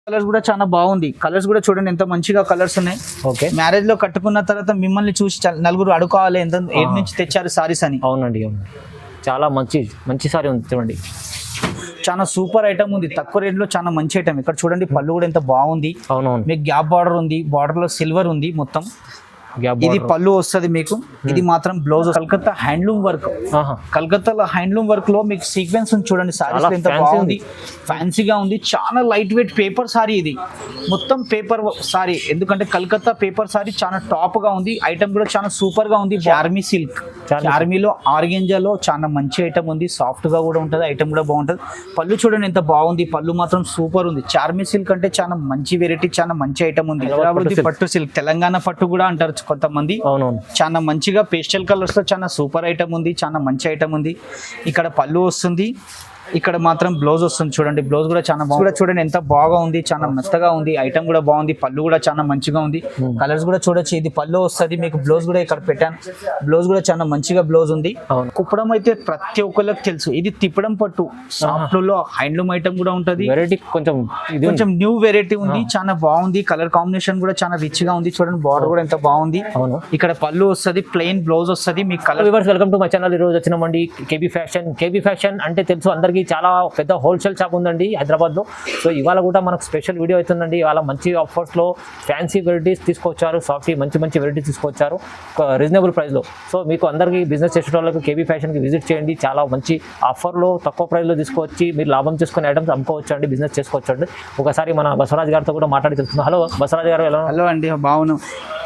Colours కూడా చాలా బాగుంది. కలర్స్ కూడా చూడండి ఎంత మంచిగా కలర్స్ ఉన్నాయి. ఓకే, మ్యారేజ్ లో కట్టుకున్న తర్వాత మిమ్మల్ని చూసి నలుగురు అడుకోవాలి ఎంత ఏడు నుంచి తెచ్చారు సారీస్ అని. అవునండి, అవును, చాలా మంచి మంచి సారీ ఉంది చూడండి. చాలా సూపర్ ఐటమ్ ఉంది, తక్కువ రేట్ లో చాలా మంచి ఐటమ్. ఇక్కడ చూడండి పళ్ళు కూడా ఎంత బాగుంది. అవునవును, మీకు గ్యాప్ బార్డర్ ఉంది, బార్డర్ లో సిల్వర్ ఉంది మొత్తం. ఇది పళ్ళు వస్తుంది మీకు. ఇది మాత్రం బ్లౌజ్ కలకత్తా హ్యాండ్లూమ్ వర్క్. కలకత్తాలో హ్యాండ్లూమ్ వర్క్ లో మీకు సీక్వెన్స్ ఉంది చూడండి. సారీస్ ఎంత బాగుంది, ఫ్యాన్సీగా ఉంది. చాలా లైట్ వెయిట్ పేపర్ సారీ ఇది, మొత్తం పేపర్ సారీ. ఎందుకంటే కలకత్తా పేపర్ సారీ చాలా టాప్ గా ఉంది. ఐటమ్ కూడా చాలా సూపర్ గా ఉంది. ఆర్మీ సిల్క్, ఆర్మీలో ఆర్గెంజాలో చాలా మంచి ఐటమ్ ఉంది. సాఫ్ట్ గా కూడా ఉంటుంది, ఐటమ్ కూడా బాగుంటుంది. పళ్ళు చూడండి ఎంత బాగుంది, పళ్ళు మాత్రం సూపర్ ఉంది. చార్మీ సిల్క్ అంటే చాలా మంచి వెరైటీ, చాలా మంచి ఐటమ్ ఉంది. పట్టు సిల్క్, తెలంగాణ పట్టు కూడా అంటారు కొంతమంది. అవునవును, చాలా మంచిగా పేస్టల్ కలర్స్ లో చాలా సూపర్ ఐటమ్ ఉంది, చాలా మంచి ఐటమ్ ఉంది. ఇక్కడ పళ్ళు వస్తుంది, ఇక్కడ మాత్రం బ్లౌజ్ వస్తుంది చూడండి. బ్లౌజ్ కూడా చాలా బాగుంది. చూడండి ఎంత బాగా ఉంది, చాలా మెత్తగా ఉంది. ఐటమ్ కూడా బాగుంది, పళ్ళు కూడా చాలా మంచిగా ఉంది. కలర్స్ కూడా చూడొచ్చు. ఇది పళ్ళు వస్తుంది మీకు. బ్లౌజ్ కూడా ఇక్కడ పెట్టాను. బ్లౌజ్ కూడా చాలా మంచిగా బ్లౌజ్ ఉంది. కుప్పడం అయితే ప్రతి ఒక్కరికి తెలుసు. ఇది తిప్పడం పట్టు సాఫ్ట్ లో హ్యాండ్లూమ్ ఐటమ్ కూడా ఉంటది. వెరైటీ కొంచెం న్యూ వెరైటీ ఉంది, చాలా బాగుంది. కలర్ కాంబినేషన్ కూడా చాలా రిచ్ గా ఉంది. చూడండి బార్డర్ కూడా ఎంత బాగుంది. ఇక్కడ పళ్ళు వస్తుంది, ప్లెయిన్ బ్లౌజ్ వస్తుంది మీకు. Colour welcome to my channel. ఈ రోజు వచ్చినామండి కేబీ ఫ్యాషన్. కేబీ ఫ్యాషన్ అంటే తెలుసు అందరికి, చాలా పెద్ద హోల్సేల్ షాప్ ఉందండి హైదరాబాద్లో. సో ఇవాళ కూడా మనకు స్పెషల్ వీడియో అవుతుందండి. ఇవాళ మంచి ఆఫర్స్లో ఫ్యాన్సీ వెరైటీస్ తీసుకొచ్చారు. సాఫ్ట్ మంచి మంచి వెరైటీస్ తీసుకొచ్చారు రీజనబుల్ ప్రైస్లో. సో మీకు అందరికీ బిజినెస్ చేసే వాళ్ళకి కేబీ ఫ్యాషన్కి విజిట్ చేయండి. చాలా మంచి ఆఫర్లో తక్కువ ప్రైస్లో తీసుకొచ్చి మీరు లాభం చేసుకునే ఐటమ్స్ అమ్ముకోవచ్చు అండి, బిజినెస్ చేసుకోవచ్చు అండి. ఒకసారి మన బసవరాజ్ గారితో కూడా మాట్లాడి తెలుస్తుంది. హలో బసవరాజ్ గారు, ఎలా? హలో అండి, బాగున్నాం.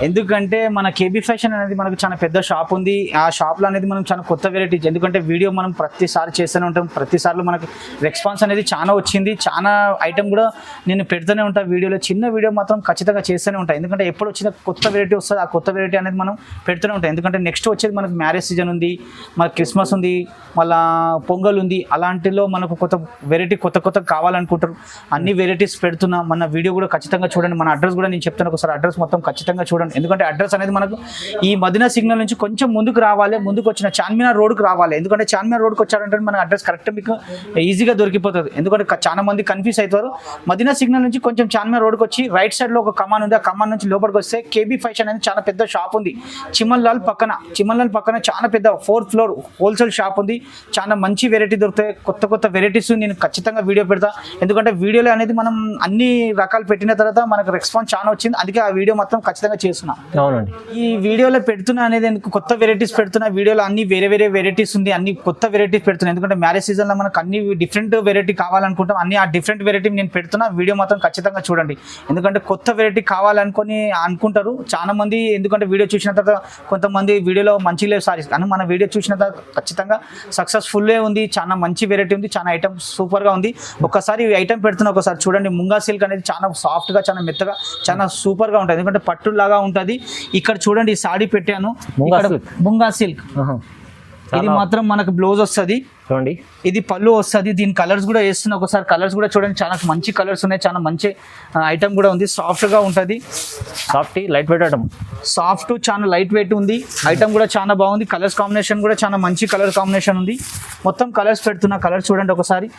ఎందుకంటే మన కేబీ ఫ్యాషన్ అనేది మనకు చాలా పెద్ద షాప్ ఉంది. ఆ షాప్లో అనేది మనం చాలా కొత్త వెరైటీస్, ఎందుకంటే వీడియో మనం ప్రతిసారి చేస్తూనే ఉంటాం. ప్రతిసారి మనకు రెస్పాన్స్ అనేది చాలా వచ్చింది. చాలా ఐటమ్ కూడా నేను పెడుతూనే ఉంటాను వీడియోలో. చిన్న వీడియో మాత్రం ఖచ్చితంగా చేస్తూనే ఉంటాను, ఎందుకంటే ఎప్పుడు వచ్చిన కొత్త వెరైటీ వస్తుంది. ఆ కొత్త వెరైటీ అనేది మనం పెడుతూనే ఉంటాం. ఎందుకంటే నెక్స్ట్ వచ్చేది మనకు మ్యారేజ్ సీజన్ ఉంది, మనకు క్రిస్మస్ ఉంది, మళ్ళా పొంగల్ ఉంది. అలాంటిలో మనకు కొత్త వెరైటీ కొత్త కావాలనుకుంటారు. అన్ని వెరైటీస్ పెడుతున్నా. మన వీడియో కూడా ఖచ్చితంగా చూడండి. మన అడ్రస్ కూడా నేను చెప్తాను, ఒకసారి అడ్రస్ మొత్తం ఖచ్చితంగా చూడండి. ఎందుకంటే అడ్రస్ అనేది మనకు ఈ మదీనా సిగ్నల్ నుంచి కొంచెం ముందుకు రావాలి. ముందుకు వచ్చిన చార్మినార్ రోడ్కి రావాలి. ఎందుకంటే చార్మినార్ రోడ్కి వచ్చారంటే మన అడ్రస్ కరెక్ట్ మీకు ఈజీగా దొరికిపోతుంది. ఎందుకంటే చాలా మంది కన్ఫ్యూజ్ అవుతారు. మదీనా సిగ్నల్ నుంచి కొంచెం చార్మినార్ రోడ్కి వచ్చి రైట్ సైడ్ లో ఒక కమాన్ ఉంది. ఆ కమాన్ నుంచి లోపలికి వస్తే కేబీ ఫ్యాషన్ అనేది చాలా పెద్ద షాప్ ఉంది. చిమన్ లాల్ పక్కన చాలా పెద్ద 4th ఫ్లోర్ హోల్సేల్ షాప్ ఉంది. చాలా మంచి వెరైటీ దొరుకుతాయి. కొత్త వెరైటీస్ నేను ఖచ్చితంగా వీడియో పెడతా. ఎందుకంటే వీడియోలో అనేది మనం అన్ని రకాలు పెట్టిన తర్వాత మనకు రెస్పాన్స్ చాలా వచ్చింది. అందుకే ఆ వీడియో మొత్తం ఖచ్చితంగా చేస్తున్నా. అవునండి, ఈ వీడియోలో పెడుతున్నా అనేది ఎందుకు, కొత్త వెరైటీస్ పెడుతున్నా. వీడియోలో అన్ని వేరే వెరైటీస్ ఉంది, అన్ని కొత్త వెరైటీస్ పెడుతున్నా. ఎందుకంటే మ్యారేజ్ సీజన్ లో మనకు అన్ని డిఫరెంట్ వెరైటీ కావాలనుకుంటాం. అన్ని ఆ డిఫరెంట్ వెరైటీ నేను పెడుతున్నా. వీడియో మాత్రం ఖచ్చితంగా చూడండి. ఎందుకంటే కొత్త వెరైటీ అనుకుంటారు చాలా మంది. ఎందుకంటే వీడియో చూసిన తర్వాత కొంతమంది వీడియోలో మంచి లేవు సారీస్, కానీ మన వీడియో చూసిన తర్వాత ఖచ్చితంగా సక్సెస్ఫుల్లే ఉంది. చాలా మంచి వెరైటీ ఉంది, చాలా ఐటమ్ సూపర్ గా ఉంది. ఒకసారి ఈ ఐటమ్ పెడుతున్నా, ఒకసారి చూడండి. ముంగా సిల్క్ అనేది చాలా సాఫ్ట్ గా, చాలా మెత్తగా, చాలా సూపర్ గా ఉంటుంది. ఎందుకంటే పట్టులాగా ఉంటుంది. ఇక్కడ చూడండి, ఈ సాడీ పెట్టాను, ముంగా సిల్క్. ఇది మాత్రం మనకు బ్లౌజ్ వస్తుంది చూడండి. ఇది పళ్ళు వస్తుంది. దీని కలర్స్ కూడా వేస్తున్నా. ఒకసారి కలర్స్ కూడా చూడండి, చాలా మంచి కలర్స్ ఉన్నాయి. చాలా మంచి ఐటమ్ కూడా ఉంది. సాఫ్ట్ గా ఉంటుంది. లైట్ వెయిట్ ఐటమ్, సాఫ్ట్ చాలా లైట్ వెయిట్ ఉంది. ఐటమ్ కూడా చాలా బాగుంది. కలర్స్ కాంబినేషన్ కూడా చాలా మంచి కలర్ కాంబినేషన్ ఉంది. మొత్తం కలర్స్ పెడుతున్నా. కలర్స్ చూడండి ఒకసారి.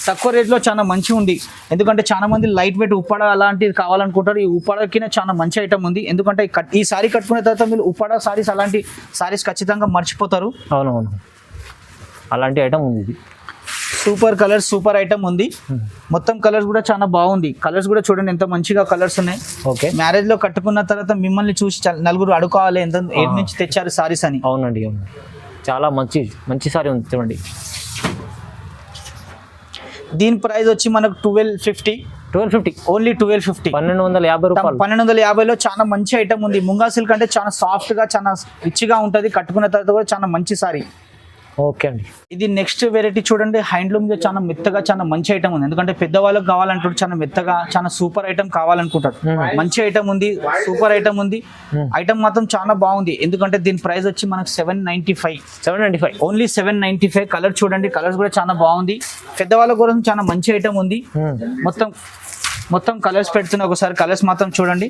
తక్కువ రేట్లో చాలా మంచి ఉంది. ఎందుకంటే చాలా మంది లైట్ వెయిట్ ఉప్పాడ అలాంటిది కావాలనుకుంటారు. ఈ ఉప్పాడకి చాలా మంచి ఐటమ్ ఉంది. ఎందుకంటే ఈ సారీ కట్టుకునే తర్వాత మీరు ఉప్పాడ సారీస్, అలాంటి సారీస్ ఖచ్చితంగా మర్చిపోతారు. అవునవును, అలాంటి ఐటమ్ ఉంది. ఇది సూపర్ కలర్స్, సూపర్ ఐటమ్ ఉంది. మొత్తం కలర్స్ కూడా చాలా బాగుంది. కలర్స్ కూడా చూడండి ఎంత మంచిగా కలర్స్ ఉన్నాయి. ఓకే, మ్యారేజ్ లో కట్టుకున్న తర్వాత మిమ్మల్ని చూసి నలుగురు అడుకోవాలి ఎంత ఏడు నుంచి తెచ్చారు సారీస్ అని. అవునండి, అవును, చాలా మంచి సారీ ఉంది చూడండి. దీని ప్రైస్ వచ్చి మనకు 1250 ఓన్లీ 1250, 1250 రూపాయలు. 1250లో చాలా మంచి ఐటమ్ ఉంది. ముంగా సిల్క్ అంటే చాలా సాఫ్ట్ గా, చాలా రిచ్ గా ఉంటుంది. కట్టుకున్న తర్వాత కూడా చాలా మంచి సారీ. ఓకే అండి, ఇది నెక్స్ట్ వెరైటీ చూడండి. హ్యాండ్లూమ్ చాలా మెత్తగా, చాలా మంచి ఐటమ్ ఉంది. ఎందుకంటే పెద్దవాళ్ళకి కావాలంటారు, చాలా మెత్తగా, చాలా సూపర్ ఐటమ్ కావాలనుకుంటారు. మంచి ఐటమ్ ఉంది, సూపర్ ఐటమ్ ఉంది. ఐటమ్ మాత్రం చాలా బాగుంది. ఎందుకంటే దీని ప్రైస్ వచ్చి మనకు 795 ఓన్లీ 795. కలర్ చూడండి, కలర్స్ కూడా చాలా బాగుంది. పెద్దవాళ్ళ కోసం చాలా మంచి ఐటమ్ ఉంది. మొత్తం కలర్స్ పెడుతున్నా. ఒకసారి కలర్స్ మాత్రం చూడండి,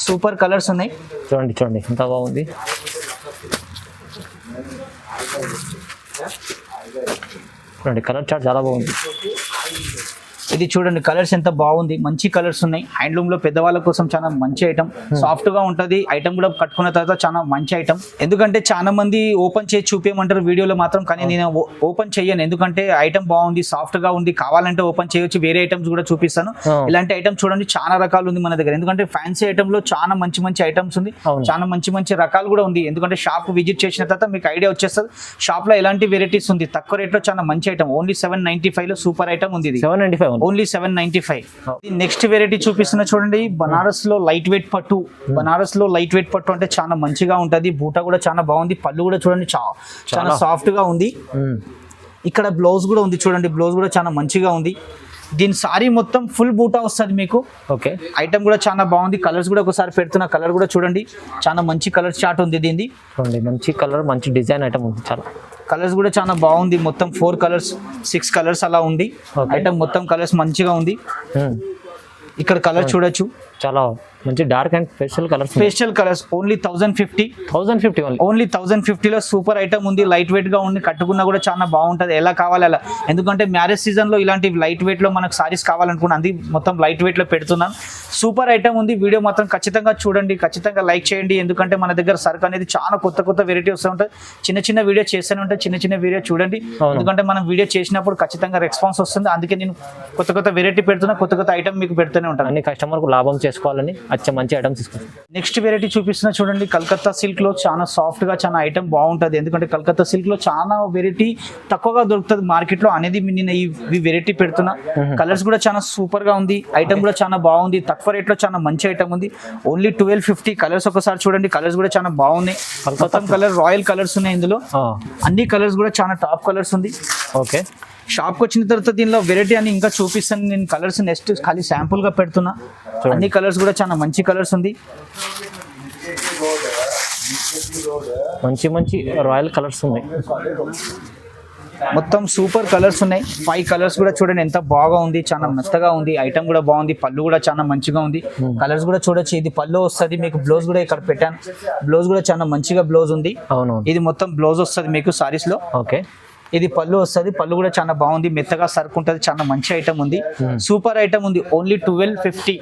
సూపర్ కలర్స్ ఉన్నాయి. చూడండి ఎంత బాగుంది. చూడండి కలర్ చార్ట్ చాలా బాగుంది. ఇది చూడండి కలర్స్ ఎంత బాగుంది, మంచి కలర్స్ ఉన్నాయి. హ్యాండ్లూమ్ లో పెద్దవాళ్ళ కోసం చాలా మంచి ఐటమ్, సాఫ్ట్ గా ఉంటది. ఐటమ్ కూడా కట్టుకున్న తర్వాత చాలా మంచి ఐటమ్. ఎందుకంటే చాలా మంది ఓపెన్ చేసి చూపించమంటారు వీడియోలో మాత్రం, కానీ నేను ఓపెన్ చెయ్యను. ఎందుకంటే ఐటమ్ బాగుంది, సాఫ్ట్ గా ఉంది, కావాలంటే ఓపెన్ చేయొచ్చు. వేరే ఐటమ్స్ కూడా చూపిస్తాను. ఇలాంటి ఐటమ్ చూడండి చాలా రకాలు ఉంది మన దగ్గర. ఎందుకంటే ఫ్యాన్సీ ఐటమ్ లో చాలా మంచి మంచి ఐటమ్స్ ఉంది, చాలా మంచి మంచి రకాలు కూడా ఉంది. ఎందుకంటే షాప్ విజిట్ చేసిన తర్వాత మీకు ఐడియా వచ్చేస్తుంది షాప్ లో ఎలాంటి వెరైటీస్ ఉంది. తక్కువ రేట్ లో చాలా మంచి ఐటమ్. ఓన్లీ 795 లో సూపర్ ఐటమ్ ఉంది. ఇది 795 ఓన్లీ 795. నెక్స్ట్ వెరైటీ చూపిస్తున్నా చూడండి, బనారస్ లో లైట్ వెయిట్ పట్టు. బనారస్ లో లైట్ వెయిట్ పట్టు అంటే చాలా మంచిగా ఉంటది. బూటా కూడా చాలా బాగుంది. పళ్ళు కూడా చూడండి చాలా సాఫ్ట్ గా ఉంది. ఇక్కడ బ్లౌజ్ కూడా ఉంది చూడండి, బ్లౌజ్ కూడా చాలా మంచిగా ఉంది. దీని సారీ మొత్తం ఫుల్ బూటా వస్తుంది మీకు. ఓకే, ఐటమ్ కూడా చాలా బాగుంది. కలర్స్ కూడా ఒకసారి పెడుతున్న, కలర్ కూడా చూడండి చాలా మంచి కలర్ చార్ట్ ఉంది దీనిది. చూడండి మంచి కలర్, మంచి డిజైన్ ఐటమ్ ఉంది. చాలా కలర్స్ కూడా చాలా బాగుంది. మొత్తం 4 కలర్స్ 6 కలర్స్ అలా ఉంది. ఐటమ్ మొత్తం కలర్స్ మంచిగా ఉంది. ఇక్కడ కలర్ చూడొచ్చు, చాలా మంచి dark and special colours. Only 1050 only 1050 లో సూపర్ ఐటమ్ ఉంది. లైట్ వెయిట్ గా ఉంది, కట్టుకున్నా కూడా చాలా బాగుంటది. ఎలా కావాలి అలా. ఎందుకంటే మ్యారేజ్ సీజన్ లో ఇలాంటి లైట్ వెయిట్ లో మనకు సారీస్ కావాలనుకున్నా, అది మొత్తం లైట్ వెయిట్ లో పెడుతున్నాను. సూపర్ ఐటమ్ ఉంది. వీడియో మాత్రం ఖచ్చితంగా చూడండి, ఖచ్చితంగా లైక్ చేయండి. ఎందుకంటే మన దగ్గర సరుకు అనేది చాలా కొత్త వెరైటీ వస్తూ ఉంటుంది. చిన్న వీడియో చేస్తూనే ఉంటాయి, చిన్న వీడియో చూడండి. ఎందుకంటే మనం వీడియో చేసినప్పుడు ఖచ్చితంగా రెస్పాన్స్ వస్తుంది. అందుకే నేను కొత్త వెరైటీ పెడుతున్నా, కొత్త ఐటమ్ మీకు పెడుతూనే ఉంటాను. అన్ని కస్టమర్ కు లాభం చేసుకోవాలని మంచి ఐటమ్ తీసుకుంటాం. నెక్స్ట్ వెరైటీ చూపిస్తున్నా చూడండి, కలకత్తా సిల్క్ లో చాలా సాఫ్ట్ గా చాలా ఐటమ్ బాగుంటది. ఎందుకంటే కలకత్తా సిల్క్ లో చాలా వెరైటీ తక్కువగా దొరుకుతుంది మార్కెట్ లో అనేది నేను ఈ వెరైటీ పెడుతున్నా. కలర్స్ కూడా చాలా సూపర్ గా ఉంది. ఐటమ్ కూడా చాలా బాగుంది. తక్కువ రేట్ లో చాలా మంచి ఐటమ్ ఉంది. ఓన్లీ 1250. కలర్స్ ఒకసారి చూడండి, కలర్స్ కూడా చాలా బాగున్నాయి. మొత్తం కలర్ రాయల్ కలర్స్ ఉన్నాయి ఇందులో. అన్ని కలర్స్ కూడా చాలా టాప్ కలర్స్ ఉంది. ఓకే, షాప్కి వచ్చిన తర్వాత దీనిలో వెరైటీ అని ఇంకా చూపిస్తాను నేను. కలర్స్ నెక్స్ట్ ఖాళీ శాంపుల్ గా పెడుతున్నా. అన్ని కలర్స్ కూడా చాలా మంచి కలర్స్ ఉంది. మంచి రాయల్ కలర్స్ ఉన్నాయి. మొత్తం సూపర్ కలర్స్ ఉన్నాయి. 5 కలర్స్ కూడా చూడండి ఎంత బాగా ఉంది, చాలా మెత్తగా ఉంది. ఐటమ్ కూడా బాగుంది. పళ్ళు కూడా చాలా మంచిగా ఉంది. కలర్స్ కూడా చూడొచ్చు. ఇది పళ్ళు వస్తుంది మీకు. బ్లౌజ్ కూడా ఇక్కడ పెట్టాను. బ్లౌజ్ కూడా చాలా మంచిగా బ్లౌజ్ ఉంది. ఇది మొత్తం బ్లౌజ్ వస్తుంది మీకు సారీస్ లో. ఓకే, ఇది పళ్ళు వస్తుంది. పళ్ళు కూడా చాలా బాగుంది, మెత్తగా సరుకుంటది. చాలా మంచి ఐటమ్ ఉంది. సూపర్ ఐటమ్ ఉంది. ఓన్లీ 1250.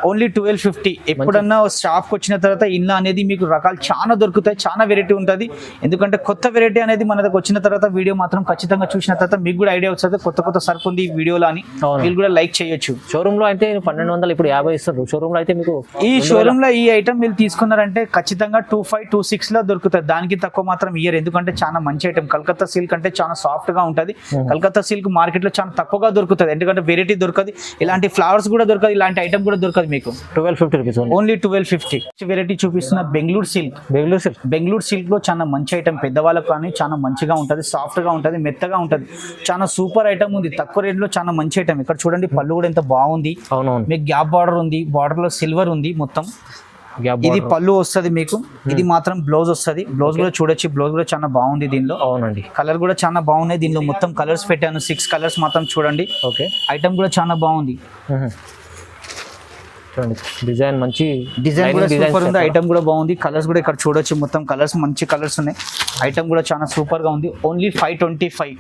ఓన్లీ 1250. ఎప్పుడన్నా షాప్ కి వచ్చిన తర్వాత ఇల్లు అనేది మీకు రకాలు చాలా దొరుకుతాయి, చాలా వెరైటీ ఉంటుంది. ఎందుకంటే కొత్త వెరైటీ అనేది మన దగ్గర వచ్చిన తర్వాత వీడియో మాత్రం ఖచ్చితంగా చూసిన తర్వాత మీకు కూడా ఐడియా వస్తుంది కొత్త సరుకు ఉంది ఈ వీడియోలో అని. మీరు కూడా లైక్ చేయొచ్చు. షోరూమ్ లో అయితే 1200, ఇప్పుడు 50 ఇస్తారు. షోరూమ్ లో అయితే మీకు ఈ షోరూమ్ లో ఈ ఐటమ్ మీరు తీసుకున్నారంటే ఖచ్చితంగా 2526 లో దొరుకుతుంది. దానికి తక్కువ మాత్రం ఇయ్యరు. ఎందుకంటే చాలా మంచి ఐటమ్. కలకత్తా సిల్క్ అంటే చాలా సాఫ్ట్ గా ఉంటది. కలకత్తా సిల్క్ మార్కెట్ లో చాలా తక్కువగా దొరుకుతుంది. ఎందుకంటే వెరైటీ దొరకదు, ఇలాంటి ఫ్లవర్స్ కూడా దొరకదు, ఇలాంటి ఐటమ్ కూడా దొరకదు మీకు. 1250 రూపీస్. ఓన్లీ 1250. వెరైటీ చూపిస్తున్న బెంగళూరు సిల్క్ లో చాలా మంచి ఐటమ్. పెద్దవాళ్ళకు కానీ చాలా మంచిగా ఉంటది, సాఫ్ట్ గా ఉంటది, మెత్తగా ఉంటది. చాలా సూపర్ ఐటమ్ ఉంది. తక్కువ రేట్ లో చాలా మంచి ఐటమ్. ఇక్కడ చూడండి పళ్ళు కూడా ఎంత బాగుంది. మీకు గ్యాప్ బార్డర్ ఉంది. బార్డర్ లో సిల్వర్ ఉంది మొత్తం. ఇది పళ్ళు వస్తుంది మీకు. ఇది మాత్రం బ్లౌజ్ వస్తుంది. బ్లౌజ్ కూడా చూడొచ్చు. బ్లౌజ్ కూడా చాలా బాగుంది దీనిలో. అవునండి, కలర్ కూడా చాలా బాగున్నాయి. దీనిలో మొత్తం కలర్స్ పెట్టాను. 6 కలర్స్ మాత్రం చూడండి. ఓకే, ఐటమ్ కూడా చాలా బాగుంది. చూడండి డిజైన్ కూడా సూపర్ ఉంది. ఐటమ్ కూడా బాగుంది. కలర్స్ కూడా ఇక్కడ చూడొచ్చు. మొత్తం కలర్స్ మంచి కలర్స్ ఉన్నాయి. ఐటమ్ కూడా చాలా సూపర్ గా ఉంది. ఓన్లీ 525.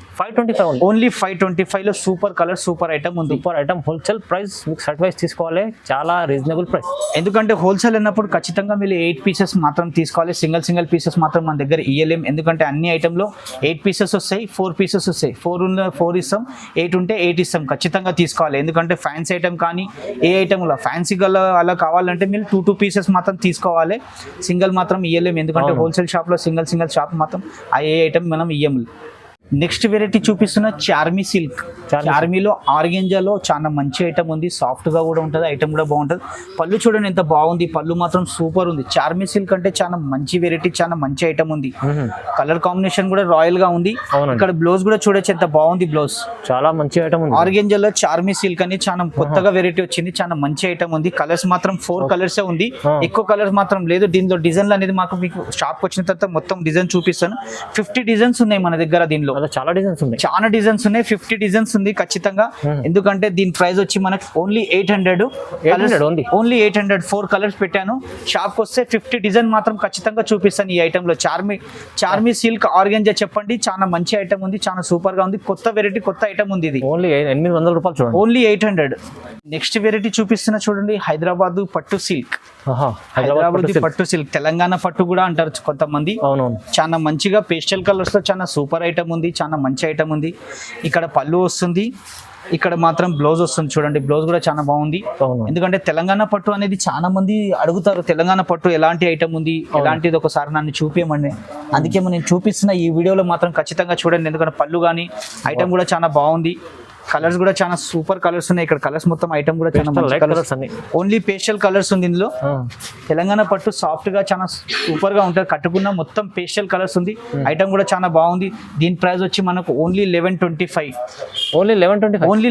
ఓన్లీ 525 లో సూపర్ కలర్, సూపర్ ఐటమ్ ఉంది. Super item. హోల్సేల్ ప్రైస్ మీకు సర్టిఫైస్ తీసుకోవాలి, చాలా రీజనబుల్ ప్రైస్. ఎందుకంటే హోల్సేల్ అన్నప్పుడు ఖచ్చితంగా మీరు 8 పీసెస్ మాత్రం తీసుకోవాలి. సింగిల్ పీసెస్ మాత్రం మన దగ్గర ఇయ్యలేం. ఎందుకంటే అన్ని ఐటమ్ లో 8 పీసెస్ వస్తాయి, 4 పీసెస్ వస్తాయి. 4 ఇస్తాం, 8 ఉంటే 8 ఇస్తాం. ఖచ్చితంగా తీసుకోవాలి. ఎందుకంటే ఫ్యాన్సీ ఐటమ్ కానీ ఏ ఐటమ్ లో ఫ్యాన్సీ అలా కావాలంటే మీరు 2 పీసెస్ మాత్రం తీసుకోవాలి. సింగిల్ మాత్రం ఇయ్యలేము. ఎందుకంటే హోల్సేల్ షాప్ లో సింగిల్ షాప్ మాత్రం ఆ ఏ ఐటమ్ మనం ఇయ్యము. నెక్స్ట్ వెరైటీ చూపిస్తున్న చార్మీ సిల్క్. చార్మీలో ఆర్గెంజాలో చాలా మంచి ఐటమ్ ఉంది. సాఫ్ట్ గా కూడా ఉంటుంది. ఐటమ్ కూడా బాగుంటుంది. పళ్ళు చూడండి ఎంత బాగుంది. పళ్ళు మాత్రం సూపర్ ఉంది. చార్మీ సిల్క్ అంటే చాలా మంచి వెరైటీ, చాలా మంచి ఐటమ్ ఉంది. కలర్ కాంబినేషన్ కూడా రాయల్ గా ఉంది. ఇక్కడ బ్లౌజ్ కూడా చూడొచ్చు ఎంత బాగుంది. బ్లౌజ్ చాలా మంచి ఐటమ్ ఉంది. ఆర్గెంజాలో చార్మీ సిల్క్ అని చాలా కొత్తగా వెరైటీ వచ్చింది. చాలా మంచి ఐటమ్ ఉంది. కలర్స్ మాత్రం 4 కలర్స్ ఉంది. ఎక్కువ కలర్స్ మాత్రం లేదు. దీనిలో డిజైన్లు అనేది మీకు షాప్ వచ్చిన తర్వాత మొత్తం డిజైన్ చూపిస్తాను. 50 డిజైన్స్ ఉన్నాయి మన దగ్గర దీనిలో. కదా చాలా డిజైన్స్ ఉన్నాయి. చాలా డిజైన్స్ ఉన్నాయి, 50 డిజైన్స్ ఉంది ఖచ్చితంగా. ఎందుకంటే దీని ప్రైస్ వచ్చి మనకు ఓన్లీ 800 ఓన్లీ 800 4 కలర్స్ పెట్టాను. షాప్ కి వస్తే 50 డిజైన్ మాత్రం ఖచ్చితంగా చూపిస్తాను. ఈ ఐటమ్ లో చార్మి సిల్క్ ఆర్గెంజా చెప్పండి, చాలా మంచి ఐటమ్ ఉంది, చాలా సూపర్ గా ఉంది. కొత్త వెరైటీ, కొత్త ఐటమ్ ఉంది. ఇది ఓన్లీ 800 రూపాయలు చూడండి, ఓన్లీ 800. నెక్స్ట్ వెరైటీ చూపిస్తున్నా చూడండి, హైదరాబాద్ పట్టు సిల్క్. హైదరాబాద్ పట్టు సిల్క్, తెలంగాణ పట్టు కూడా అంటారు కొంతమంది. అవునవును, చాలా మంచిగా పేస్టల్ కలర్స్ లో చాలా సూపర్ ఐటమ్ ఉంది, చాలా మంచి ఐటమ్ ఉంది. ఇక్కడ పళ్ళు వస్తుంది, ఇక్కడ మాత్రం బ్లౌజ్ వస్తుంది చూడండి. బ్లౌజ్ కూడా చాలా బాగుంది. ఎందుకంటే తెలంగాణ పట్టు అనేది చాలా మంది అడుగుతారు, తెలంగాణ పట్టు ఎలాంటి ఐటమ్ ఉంది, ఎలాంటిది ఒకసారి నన్ను చూపించమండి. అందుకే నేను చూపిస్తున్న ఈ వీడియోలో మాత్రం ఖచ్చితంగా చూడండి. ఎందుకంటే పళ్ళు కానీ ఐటమ్ కూడా చాలా బాగుంది. కలర్స్ కూడా చాలా సూపర్ కలర్స్ ఉన్నాయి. ఇక్కడ కలర్స్ మొత్తం ఐటమ్ కూడా చాలా మంచి కలర్స్, ఓన్లీ పేస్టల్ కలర్స్ ఉంది ఇందులో. తెలంగాణ పట్టు సాఫ్ట్ గా చాలా సూపర్ గా ఉంటుంది, కట్టుకున్న మొత్తం పేస్టల్ కలర్స్ ఉంది. ఐటమ్ కూడా చాలా బాగుంది. దీని ప్రైస్ వచ్చి మనకు ఓన్లీ 1125. ఓన్లీ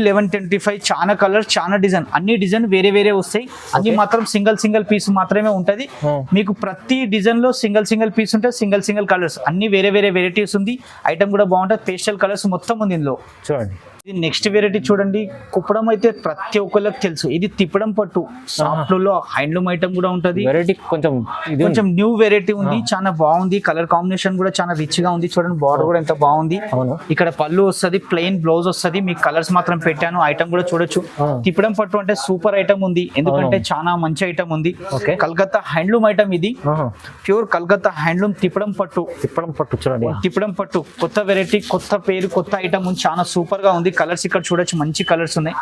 1125. చాలా కలర్స్, చాలా డిజైన్, అన్ని డిజైన్ వేరే వేరే వస్తాయి. అన్ని మాత్రం సింగిల్ పీస్ మాత్రమే ఉంటది. మీకు ప్రతి డిజైన్ లో సింగిల్ పీస్ ఉంటుంది, సింగిల్ కలర్స్, అన్ని వేరే వేరే వెరైటీస్ ఉంది. ఐటమ్ కూడా బాగుంటుంది, పేస్టల్ కలర్స్ మొత్తం ఉంది ఇందులో చూడండి. ఇది నెక్స్ట్ వెరైటీ చూడండి, కుప్పడం అయితే ప్రతి ఒక్కరికి తెలుసు. ఇది తిప్పడం పట్టు సాఫ్ట్ లో హ్యాండ్లూమ్ ఐటమ్ కూడా ఉంటది. వెరైటీ కొంచెం న్యూ వెరైటీ ఉంది, చాలా బాగుంది. కలర్ కాంబినేషన్ కూడా చాలా రిచ్ గా ఉంది చూడండి. బార్డర్ కూడా ఎంత బాగుంది. ఇక్కడ పళ్ళు వస్తుంది, ప్లెయిన్ బ్లౌజ్ వస్తుంది. మీకు కలర్స్ మాత్రం పెట్టాను, ఐటమ్ కూడా చూడొచ్చు. తిప్పడం పట్టు అంటే సూపర్ ఐటమ్ ఉంది, ఎందుకంటే చాలా మంచి ఐటమ్ ఉంది. కలకత్తా హ్యాండ్లూమ్ ఐటమ్ ఇది, ప్యూర్ కలకత్తా హ్యాండ్లూమ్ తిప్పడం పట్టు చూడండి. తిప్పడం పట్టు కొత్త వెరైటీ, కొత్త పేరు, కొత్త ఐటమ్ ఉంది, చాలా సూపర్ గా ఉంది. కలర్స్ ఇక్కడ చూడొచ్చు, మంచి కలర్స్ ఉన్నాయి,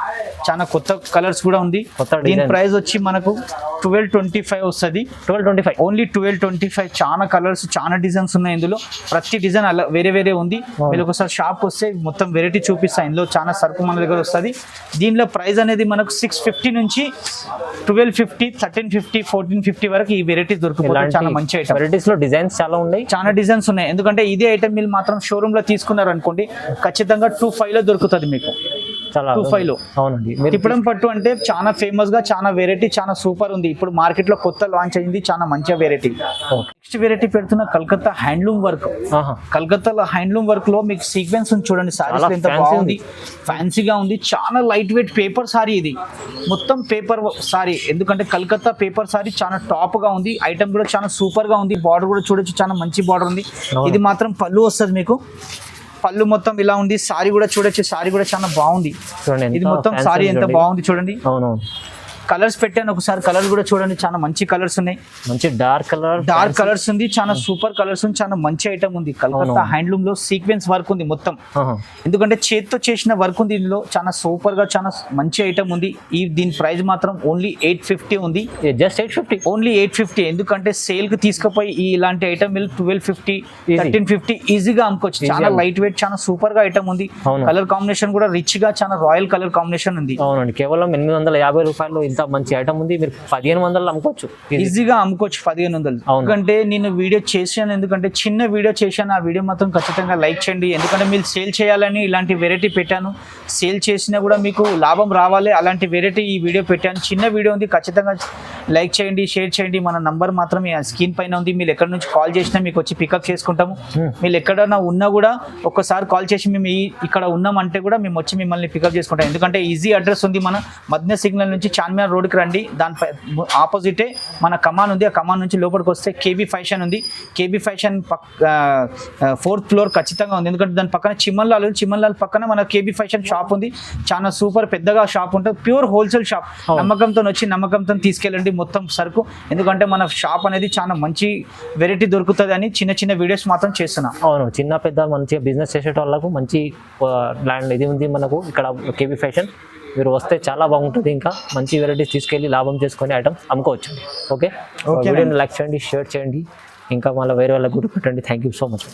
చాలా కొత్త కలర్స్ కూడా ఉంది. దీని ప్రైస్ వచ్చి మనకు 1225 వస్తుంది. ఓన్లీ 1225. చాలా కలర్స్, చాలా డిజైన్స్ ఉన్నాయి ఇందులో. ప్రతి డిజైన్ అలా వేరే వేరే ఉంది. మీరు ఒకసారి షాప్ వస్తే మొత్తం వెరైటీ చూపిస్తాను. ఇందులో చాలా సరుకు మన దగ్గర వస్తుంది. దీనిలో ప్రైస్ అనేది మనకు 650 నుంచి 1250, 1350, 1450 వరకు ఈ వెరైటీస్ దొరుకుతాయి. చాలా మంచి ఐటమ్. వెరైటీస్ లో డిజైన్స్ చాలా ఉన్నాయి, చాలా డిజైన్స్ ఉన్నాయి. ఎందుకంటే ఇదే ఐటమ్ మీరు మాత్రం షోరూమ్ లో తీసుకున్నారు అనుకోండి, ఖచ్చితంగా 25 లో దొరుకుతుంది మీకు. 25 లో. అవునండి. తిప్పడం పట్టు అంటే చాలా ఫేమస్ గా, చాలా వెరైటీ, చాలా సూపర్ ఉంది. ఇప్పుడు మార్కెట్ లో కొత్త లాంచ్ అయింది, చాలా మంచి వెరైటీ. నెక్స్ట్ వెరైటీ పెడుతున్న కలకత్తా హ్యాండ్లూమ్ వర్క్. కలకత్తాలో హ్యాండ్లూమ్ వర్క్ లో మీకు సీక్వెన్స్ ఉంది చూడండి. సారీస్ ఎంత బాగుంది, ఫ్యాన్సీగా ఉంది. చాలా లైట్ వెయిట్ పేపర్ సారీ ఇది, మొత్తం పేపర్ సారీ. ఎందుకంటే కలకత్తా పేపర్ సారీ చాలా టాప్ గా ఉంది. ఐటమ్ కూడా చాలా సూపర్ గా ఉంది. బార్డర్ కూడా చూడొచ్చు, చాలా మంచి బార్డర్ ఉంది. ఇది మాత్రం పళ్ళు వస్తుంది మీకు. పళ్ళు మొత్తం ఇలా ఉంది. సారీ కూడా చూడొచ్చు, సారీ కూడా చాలా బాగుంది. ఇది మొత్తం సారీ ఎంత బాగుంది చూడండి. కలర్స్ పెట్టాను ఒకసారి, కలర్ కూడా చూడండి, చాలా మంచి కలర్స్ ఉన్నాయి. మంచి డార్క్ కలర్స్ ఉంది, చాలా సూపర్ కలర్స్ ఉంది, చాలా మంచి ఐటమ్ ఉంది. కలకత్తా హ్యాండ్లూమ్ లో సీక్వెన్స్ వర్క్ ఉంది మొత్తం. ఎందుకంటే చేతితో చేసిన వర్క్ ఉంది ఇందులో, చాలా సూపర్ గా, చాలా మంచి ఐటమ్ ఉంది. దీని ప్రైస్ మాత్రం ఓన్లీ 850 ఉంది. Just 850, only 850. ఎందుకంటే సేల్ కి తీసుకుపోయి ఇలాంటి ఐటమ్ 1250, 1350 ఈజీగా అమ్ముకోవచ్చు. చాలా లైట్ వెయిట్, చాలా సూపర్ గా ఐటమ్ ఉంది. కలర్ కాంబినేషన్ కూడా రిచ్ గా, చాలా రాయల్ కలర్ కాంబినేషన్ ఉంది. అవునండి. కేవలం 850 రూపాయలు మంచి ఐటమ్ ఉంది. మీరు 1500 అమ్ముకోవచ్చు, ఈజీగా అమ్ముకోవచ్చు 1500. ఎందుకంటే నేను వీడియో చేశాను, ఎందుకంటే చిన్న వీడియో చేశాను. ఆ వీడియో మాత్రం ఖచ్చితంగా లైక్ చేయండి. ఎందుకంటే మీరు సేల్ చేయాలని ఇలాంటి వెరైటీ పెట్టాను. సేల్ చేసినా కూడా మీకు లాభం రావాలి, అలాంటి వెరైటీ ఈ వీడియో పెట్టాను. చిన్న వీడియో ఉంది, ఖచ్చితంగా లైక్ చేయండి, షేర్ చేయండి. మన నంబర్ మాత్రం స్క్రీన్ పైన ఉంది. మీరు ఎక్కడి నుంచి కాల్ చేసినా మీకు వచ్చి పికప్ చేసుకుంటాము. మీరు ఎక్కడైనా ఉన్నా కూడా ఒక్కసారి కాల్ చేసి మేము ఇక్కడ ఉన్నామంటే కూడా మేము వచ్చి మిమ్మల్ని పికప్ చేసుకుంటాం. ఎందుకంటే ఈజీ అడ్రస్ ఉంది. మన మధ్య సిగ్నల్ నుంచి చార్మినార్ రోడ్కి రండి, దానిపై ఆపోజిటే మన కమాన్ ఉంది. ఆ కమాన్ నుంచి లోపలికి వస్తే కేబీ ఫ్యాషన్ ఉంది. కేబీ ఫ్యాషన్ 4th ఫ్లోర్ ఖచ్చితంగా ఉంది. ఎందుకంటే దాని పక్కన చిమ్మన్లాల్ పక్కన మన కేబీ ఫ్యాషన్ షాప్ ఉంది. చాలా సూపర్ పెద్దగా షాప్ ఉంటుంది. Pure wholesale shop. నమ్మకంతో వచ్చి నమ్మకంతో తీసుకెళ్ళండి మొత్తం సరుకు. ఎందుకంటే మన షాప్ అనేది చాలా మంచి వెరైటీ దొరుకుతుంది అని చిన్న చిన్న వీడియోస్ మాత్రం చేస్తున్నాం. అవును, చిన్న పెద్ద మంచిగా బిజినెస్ చేసే వాళ్ళకు మంచి ల్యాండ్ ఇది ఉంది మనకు ఇక్కడ కేబీ ఫ్యాషన్. మీరు వస్తే చాలా బాగుంటుంది. ఇంకా మంచి వెరైటీస్ తీసుకెళ్ళి లాభం చేసుకొని ఐటమ్స్ అమ్ముకోవచ్చు. ఓకే, వీడియోని లైక్ చేయండి, షేర్ చేయండి, ఇంకా మళ్ళీ వేరే వాళ్ళకి కూడా పెట్టండి. Thank you so much.